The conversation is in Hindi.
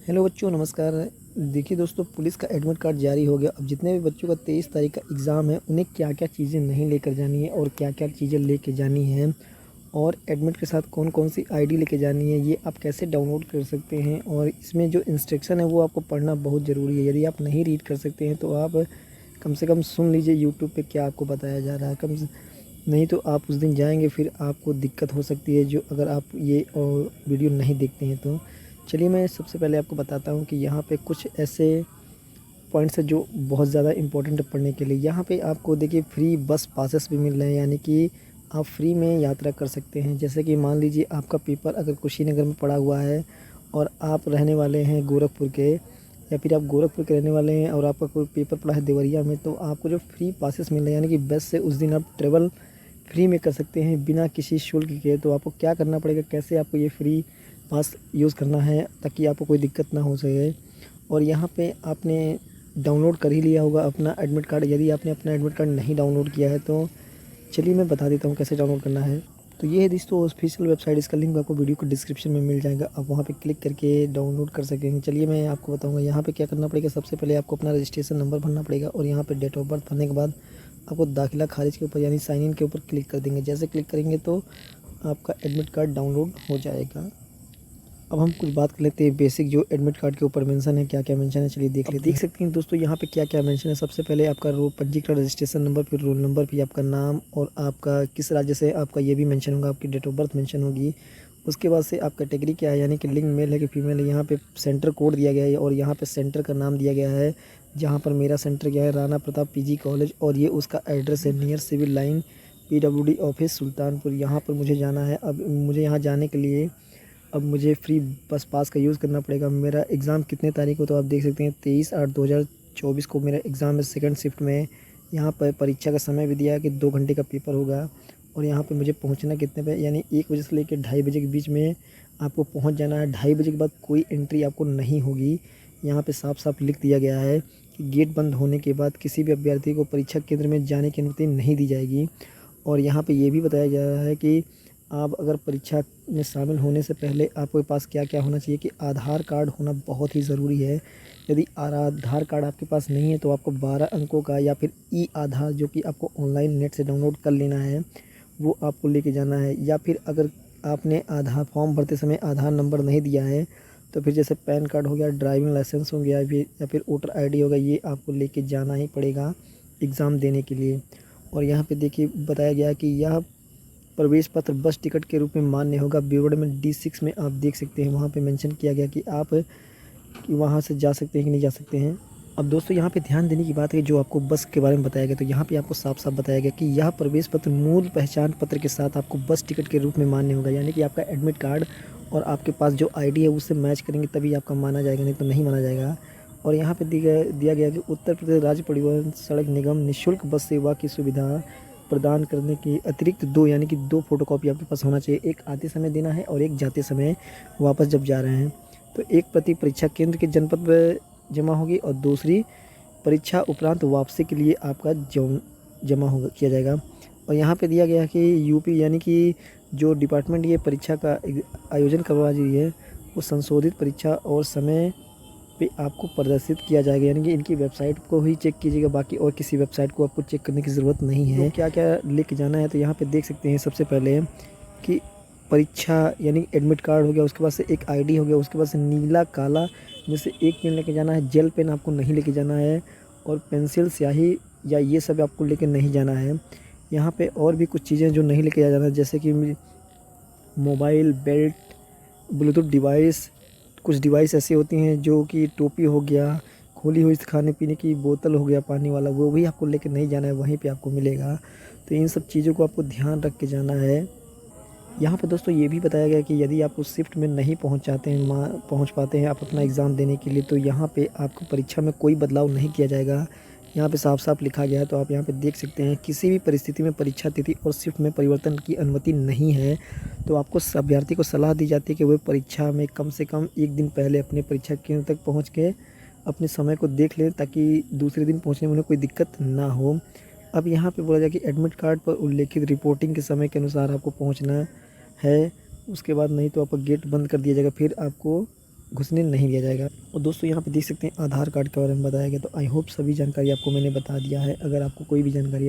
हेलो बच्चों, नमस्कार। देखिए दोस्तों, पुलिस का एडमिट कार्ड जारी हो गया। अब जितने भी बच्चों का 23 तारीख का एग्ज़ाम है, उन्हें क्या क्या चीज़ें नहीं लेकर जानी है और क्या क्या चीज़ें लेके जानी है, और एडमिट के साथ कौन कौन सी आईडी लेके जानी है, ये आप कैसे डाउनलोड कर सकते हैं। और इसमें जो इंस्ट्रक्शन है वो आपको पढ़ना बहुत ज़रूरी है। यदि आप नहीं रीड कर सकते हैं तो आप कम से कम सुन लीजिए यूट्यूब पे क्या आपको बताया जा रहा है। नहीं तो आप उस दिन जाएंगे, फिर आपको दिक्कत हो सकती है जो अगर आप ये और वीडियो नहीं देखते हैं तो। चलिए मैं सबसे पहले आपको बताता हूँ कि यहाँ पे कुछ ऐसे पॉइंट्स है जो बहुत ज़्यादा इंपॉर्टेंट है पढ़ने के लिए। यहाँ पे आपको देखिए फ्री बस पासेस भी मिल रहे हैं, यानी कि आप फ्री में यात्रा कर सकते हैं। जैसे कि मान लीजिए आपका पेपर अगर कुशीनगर में पड़ा हुआ है और आप रहने वाले हैं गोरखपुर के, या फिर आप गोरखपुर के रहने वाले हैं और आपका कोई पेपर पड़ा है देवरिया में, तो आपको जो फ्री पासेस मिल रहे हैं, यानी कि बस से उस दिन आप ट्रेवल फ्री में कर सकते हैं बिना किसी शुल्क के। तो आपको क्या करना पड़ेगा, कैसे आपको ये फ्री पास यूज़ करना है ताकि आपको कोई दिक्कत ना हो सके। और यहाँ पे आपने डाउनलोड कर ही लिया होगा अपना एडमिट कार्ड। यदि आपने अपना एडमिट कार्ड नहीं डाउनलोड किया है तो चलिए मैं बता देता हूँ कैसे डाउनलोड करना है। तो ये है दोस्तों ऑफिशियल वेबसाइट, इसका लिंक आपको वीडियो को डिस्क्रिप्शन में मिल जाएगा, आप वहाँ पे क्लिक करके डाउनलोड कर सकेंगे। चलिए मैं आपको बताऊँगा यहाँ पे क्या करना पड़ेगा। सबसे पहले आपको अपना रजिस्ट्रेशन नंबर भरना पड़ेगा और यहाँ पे डेट ऑफ बर्थ भरने के बाद आपको दाखिला खारिज के ऊपर यानी साइन इन के ऊपर क्लिक कर देंगे। जैसे क्लिक करेंगे तो आपका एडमिट कार्ड डाउनलोड हो जाएगा। अब हम कुछ बात कर लेते हैं बेसिक जो एडमिट कार्ड के ऊपर मेंशन है, क्या क्या मेंशन है, चलिए देख लेते हैं। देख सकते हैं दोस्तों यहाँ पे क्या क्या मेंशन है। सबसे पहले आपका पंजीकृत रजिस्ट्रेशन नंबर, फिर रोल नंबर, फिर आपका नाम और आपका किस राज्य से आपका ये भी मेंशन होगा, आपकी डेट ऑफ बर्थ मेंशन होगी। उसके बाद से आप कैटेगरी क्या है, यानी कि लिंग मेल है कि फीमेल है। यहाँ पे सेंटर कोड दिया गया है और यहाँ पे सेंटर का नाम दिया गया है। जहाँ पर मेरा सेंटर क्या है, राणा प्रताप पीजी कॉलेज, और ये उसका एड्रेस है near civil line PWD office Sultanpur. यहाँ पर मुझे जाना है। अब मुझे यहाँ जाने के लिए अब मुझे फ्री बस पास का यूज़ करना पड़ेगा। मेरा एग्ज़ाम कितने तारीख को, तो आप देख सकते हैं 23/8/2024 को मेरा एग्ज़ाम है सेकंड शिफ्ट में। यहाँ पर परीक्षा का समय भी दिया है कि 2 घंटे का पेपर होगा। और यहाँ पे मुझे पहुँचना कितने पे, यानी 1 बजे से लेकर 2:30 बजे के बीच में आपको पहुँच जाना है। 2:30 बजे के बाद कोई एंट्री आपको नहीं होगी। यहाँ पे साफ साफ लिख दिया गया है कि गेट बंद होने के बाद किसी भी अभ्यर्थी को परीक्षा केंद्र में जाने की अनुमति नहीं दी जाएगी। और यहाँ पे ये भी बताया जा रहा है कि आप अगर परीक्षा में शामिल होने से पहले आपके पास क्या क्या होना चाहिए, कि आधार कार्ड होना बहुत ही ज़रूरी है। यदि आधार कार्ड आपके पास नहीं है तो आपको 12 अंकों का या फिर ई आधार, जो कि आपको ऑनलाइन नेट से डाउनलोड कर लेना है, वो आपको लेके जाना है। या फिर अगर आपने आधार फॉर्म भरते समय आधार नंबर नहीं दिया है तो फिर जैसे पैन कार्ड हो गया, ड्राइविंग लाइसेंस हो गया, या फिर वोटर ID हो गया, ये आपको लेके जाना ही पड़ेगा एग्ज़ाम देने के लिए। और यहाँ पे देखिए बताया गया है कि यह प्रवेश पत्र बस टिकट के रूप में मान्य होगा। विवरण में D6 में आप देख सकते हैं, वहाँ पे मेंशन किया गया कि आप वहाँ से जा सकते हैं कि नहीं जा सकते हैं। अब दोस्तों यहाँ पे ध्यान देने की बात है, जो आपको बस के बारे में बताया गया, तो यहाँ पे आपको साफ साफ बताया गया कि यह प्रवेश पत्र मूल पहचान पत्र के साथ आपको बस टिकट के रूप में मान्य होगा। यानी कि आपका एडमिट कार्ड और आपके पास जो ID है उससे मैच करेंगे तभी आपका माना जाएगा, नहीं तो नहीं माना जाएगा। और यहाँ पे दिया गया कि उत्तर प्रदेश राज्य परिवहन सड़क निगम निःशुल्क बस सेवा की सुविधा प्रदान करने की अतिरिक्त 2, यानी कि 2 फोटोकॉपी आपके पास होना चाहिए। एक आते समय देना है और एक जाते समय वापस जब जा रहे हैं। तो एक प्रति परीक्षा केंद्र के जनपद पर जमा होगी और दूसरी परीक्षा उपरांत वापसी के लिए आपका जमा होगा किया जाएगा। और यहाँ पे दिया गया है कि यूपी, यानी कि जो डिपार्टमेंट ये परीक्षा का आयोजन करवा रही है, वो संशोधित परीक्षा और समय पे आपको प्रदर्शित किया जाएगा। यानी कि इनकी वेबसाइट को ही चेक कीजिएगा, बाकी और किसी वेबसाइट को आपको चेक करने की ज़रूरत नहीं है। तो क्या क्या लेके जाना है, तो यहाँ पे देख सकते हैं सबसे पहले कि परीक्षा यानी एडमिट कार्ड हो गया, उसके बाद से एक ID हो गया, उसके बाद से नीला काला में से एक पेन लेके जाना है। जेल पेन आपको नहीं लेके जाना है, और पेंसिल स्याही या ये सब आपको लेके नहीं जाना है। यहाँ पे और भी कुछ चीज़ें जो नहीं लेके जाना है, जैसे कि मोबाइल, बेल्ट, ब्लूटूथ डिवाइस। कुछ डिवाइस ऐसी होती हैं जो कि टोपी हो गया, खोली हुई खाने पीने की बोतल हो गया पानी वाला, वो भी आपको लेके नहीं जाना है, वहीं पे आपको मिलेगा। तो इन सब चीज़ों को आपको ध्यान रख के जाना है। यहाँ पे दोस्तों ये भी बताया गया कि यदि आप उस शिफ्ट में नहीं पहुँच पाते हैं आप अपना एग्ज़ाम देने के लिए, तो यहाँ पे आपको परीक्षा में कोई बदलाव नहीं किया जाएगा। यहाँ पे साफ साफ लिखा गया है, तो आप यहाँ पे देख सकते हैं, किसी भी परिस्थिति में परीक्षा तिथि और शिफ्ट में परिवर्तन की अनुमति नहीं है। तो आपको अभ्यर्थी को सलाह दी जाती है कि वे परीक्षा में कम से कम 1 दिन पहले अपने परीक्षा केंद्र तक पहुँच के अपने समय को देख लें, ताकि दूसरे दिन पहुँचने में उन्हें कोई दिक्कत ना हो। अब यहाँ पे बोला जाए कि एडमिट कार्ड पर उल्लेखित रिपोर्टिंग के समय के अनुसार आपको पहुँचना है। उसके बाद नहीं तो आपका गेट बंद कर दिया जाएगा। फिर आपको घुसने नहीं दिया जाएगा। और दोस्तों यहाँ पे देख सकते हैं आधार कार्ड के बारे में बताया गया। तो आई होप सभी जानकारी आपको मैंने बता दिया है। अगर आपको कोई भी जानकारी